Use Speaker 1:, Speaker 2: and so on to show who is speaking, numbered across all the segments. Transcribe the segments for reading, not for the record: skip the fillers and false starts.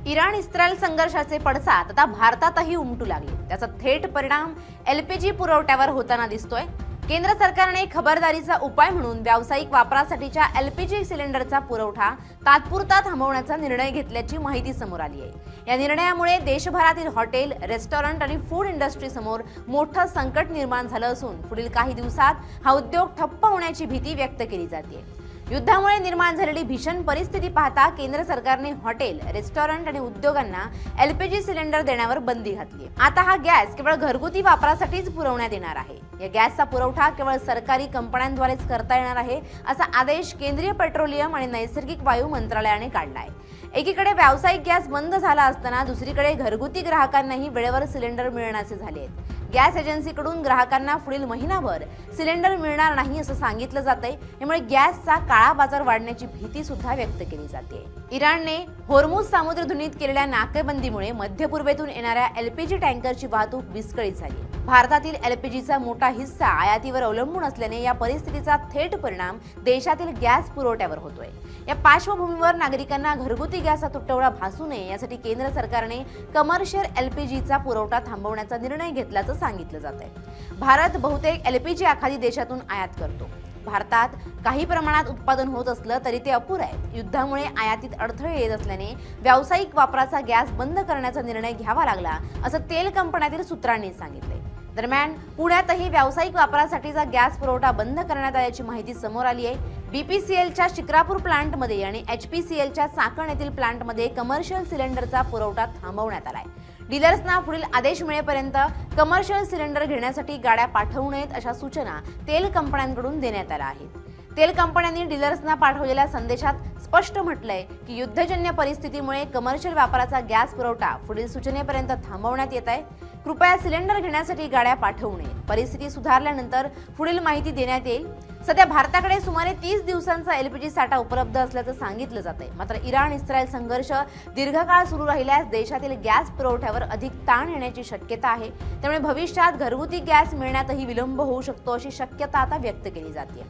Speaker 1: Iran Israel संघर्षाचे पडसाद आता भारतातही उमटू लागले। त्याचा थेट परिणाम एलपीजी पुरवठ्यावर होताना दिसतोय। केंद्र सरकारने खबरदारीचा उपाय म्हणून व्यावसायिक वापरासाठीच्या एलपीजी सिलेंडरचा पुरवठा तात्पुरता थांबवण्याचा निर्णय घेतल्याची माहिती समोर आली आहे। या निर्णयामुळे देशभरातील हॉटेल, रेस्टॉरंट आणि फूड इंडस्ट्री समोर मोठं संकट निर्माण झालं असून पुढील काही दिवसात हा उद्योग ठप्प होण्याची भीती व्यक्त केली जाते। युद्धामुळे निर्माण झालेली भीषण परिस्थिती पाहता केंद्र सरकारने हॉटेल, रेस्टॉरंट आणि उद्योगांना एलपीजी सिलेंडर देण्यावर बंदी घातली आहे। आता हा गॅस केवळ घरगुती वापरासाठीच पुरवण्यात येणार आहे। या गॅसचा पुरवठा केवळ सरकारी कंपन्यांद्वारेच करता येणार आहे, असा आदेश केंद्रीय पेट्रोलियम आणि नैसर्गिक वायू मंत्रालयाने काढला आहे। एकीकडे व्यावसायिक गॅस बंद झाला असताना दुसरीकडे घरगुती ग्राहकांनाही वेळेवर सिलेंडर मिळण्याचे झाले आहेत। गॅस एजन्सीकडून ग्राहकांना पुढील महिनाभर सिलेंडर मिळणार नाही असं सांगितलं जातंय। यामुळे गॅसचा काळा बाजार वाढण्याची भीती सुद्धा व्यक्त केली जाते। इराणने होर्मुझ सामुद्रधुनीत केलेल्या नाकेबंदीमुळे मध्य पूर्वेतून येणाऱ्या एलपीजी टँकरची वाहतूक विस्कळीत झाली। भारतातील एलपीजीचा मोठा हिस्सा आयातीवर अवलंबून असल्याने या परिस्थितीचा थेट परिणाम देशातील गॅस पुरवठ्यावर होतोय। या पार्श्वभूमीवर नागरिकांना घरगुती गॅसचा तुटवडा भासू नये यासाठी केंद्र सरकारने कमर्शियल एलपीजीचा पुरवठा थांबवण्याचा निर्णय घेतल्याचं सांगितलं जातंय। भारत बहुतेक एलपीजी आखाती देशातून आयात करतो। भारतात काही प्रमाणात उत्पादन होत असलं तरी ते अपुरं आहे। युद्धामुळे आयातीत अडथळे येत असल्याने व्यावसायिक वापराचा गॅस बंद करण्याचा निर्णय घ्यावा लागला, असं तेल कंपन्यातील सूत्रांनी सांगितलंय। दरम्यान पुण्यातही व्यावसायिक वापरासाठीचा गॅस पुरवठा बंद करण्यात आल्याची माहिती समोर आली आहे। बीपीसीएलच्या शिक्रापूर प्लांटमध्ये आणि एचपीसीएलच्या चाकण येथील प्लांटमध्ये कमर्शियल सिलेंडरचा पुरवठा थांबवण्यात आलाय। डीलर्सना पुढील आदेश मिळेपर्यंत कमर्शियल सिलेंडर घेण्यासाठी गाड्या पाठवू नयेत अशा सूचना तेल कंपन्यांकडून देण्यात आल्या आहेत। तेल कंपन्यांनी डीलर्सना पाठवलेल्या संदेशात स्पष्ट म्हटलंय की युद्धजन्य परिस्थितीमुळे कमर्शियल वापराचा गॅस पुरवठा पुढील सूचनेपर्यंत थांबवण्यात येत आहे। कृपया सिलेंडर घेण्यासाठी गाड्या पाठवू नये। परिस्थिती सुधारल्यानंतर पुढील माहिती देण्यात येईल। सध्या भारताकडे सुमारे 30 दिवसांचा एलपीजी साठा उपलब्ध असल्याचं सांगितलं जातंय। मात्र इराण इस्रायल संघर्ष दीर्घकाळ सुरू राहिल्यास देशातील गॅस पुरवठ्यावर अधिक ताण येण्याची शक्यता आहे। त्यामुळे भविष्यात घरगुती गॅस मिळण्यातही विलंब होऊ शकतो अशी शक्यता आता व्यक्त केली जाते।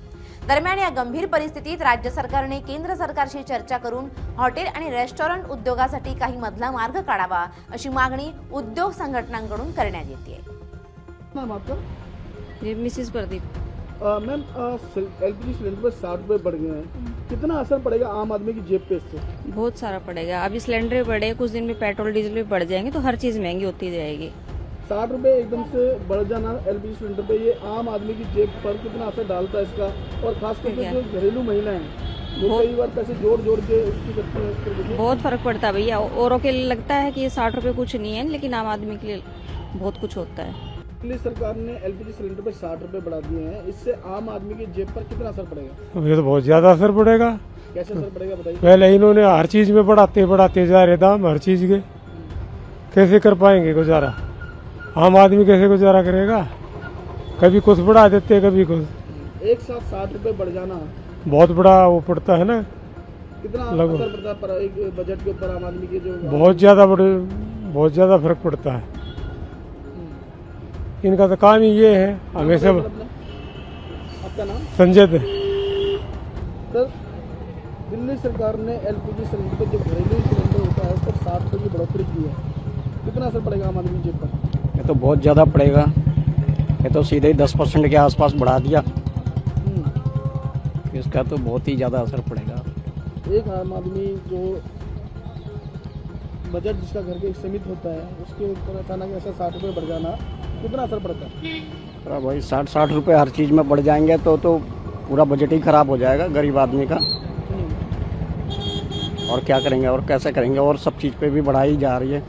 Speaker 1: दरम्यान या गंभीर परिस्थितीत राज्य सरकारने केंद्र सरकारशी चर्चा करून हॉटेल आणि रेस्टॉरंट उद्योगासाठी काही मधला मार्ग काढावा अशी मागणी उद्योग संघटनांकडून करण्यात येते।
Speaker 2: नाम आपका?
Speaker 3: जी Mrs Pradeep.
Speaker 2: Ma'am, LPG cylinder पर 60 रुपये बढ़ गए हैं, कितना असर पड़ेगा आम आदमी की जेब पे इससे?
Speaker 3: बहुत सारा पड़ेगा। अभी सिलेंडर बढ़े, कुछ दिन में पेट्रोल डीजल भी बढ़ जाएंगे तो हर चीज़ महंगी होती जाएगी।
Speaker 2: 60 रुपये एकदम से बढ़ जाना एलपीजी सिलेंडर पे, ये आम आदमी की जेब पर कितना असर डालता है इसका? और खास करके जो घरेलू महिलाएं हैं वो कई बार पैसे जोड़ जोड़ के उसकी करती हैं, इसके लिए
Speaker 3: बहुत फर्क पड़ता है भैया। औरों के लिए लगता है कि 60 रुपये कुछ नहीं है, लेकिन आम आदमी के लिए बहुत कुछ होता है।
Speaker 2: दिल्ली सरकार ने एलपीजी सिलेंडर पे 60 रुपये बढ़ा दिए हैं, इससे आम आदमी की जेब पर कितना असर पड़ेगा?
Speaker 4: ये तो बहुत ज्यादा असर पड़ेगा।
Speaker 2: कैसे असर पड़ेगा बताइए।
Speaker 4: पहले इन्होंने हर चीज में बढ़ाते जा रहे दाम, हर चीज के कैसे कर पाएंगे गुजारा? आम आदमी कैसे गुजारा करेगा? कभी कुछ बढ़ा देते, कभी कुछ।
Speaker 2: एक साथ 60 रुपये बढ़ जाना
Speaker 4: बहुत बड़ा वो पड़ता है ना,
Speaker 2: कितना असर पड़ता है पर एक बजट के ऊपर आम आदमी के? जो
Speaker 4: बहुत ज्यादा फर्क पड़ता है। इनका तो काम ही ये है हमेशा।
Speaker 2: आपका नाम?
Speaker 4: संजय।
Speaker 2: सर, दिल्ली सरकार ने एलपीजी सिलेंडर पर जो घरेलू सिलेंडर होता है उस पर 60 रुपये की बढ़ोतरी की है, कितना असर पड़ेगा आम आदमी की जेब पर?
Speaker 5: ये तो बहुत ज़्यादा पड़ेगा। ये तो सीधे ही 10% के आसपास बढ़ा दिया। इसका तो बहुत ही ज़्यादा असर पड़ेगा।
Speaker 2: एक आम आदमी जो बजट जिसका घर के सीमित होता है उसके ऊपर अचानक ऐसा 60 रुपये बढ़ जाना कितना असर पड़ता है?
Speaker 5: अरे भाई 60 रुपये हर चीज़ में बढ़ जाएंगे तो पूरा बजट ही ख़राब हो जाएगा गरीब आदमी का। और क्या करेंगे और कैसे करेंगे? और सब चीज़ पे भी बढ़ाई जा रही है,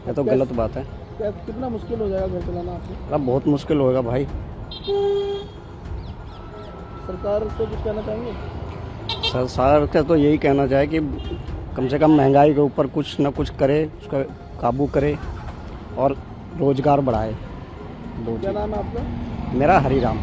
Speaker 5: ये तो गलत बात है।
Speaker 2: कितना मुश्किल हो जाएगा घर चलाना आपसे?
Speaker 5: अरे बहुत मुश्किल होगा भाई।
Speaker 2: सरकार से कुछ कहना चाहेंगे?
Speaker 5: सरकार का तो यही कहना चाहे कि कम से कम महंगाई के ऊपर कुछ न कुछ करे, उसका काबू करे और रोजगार बढ़ाए।
Speaker 2: क्या नाम है आपका?
Speaker 5: मेरा हरिराम।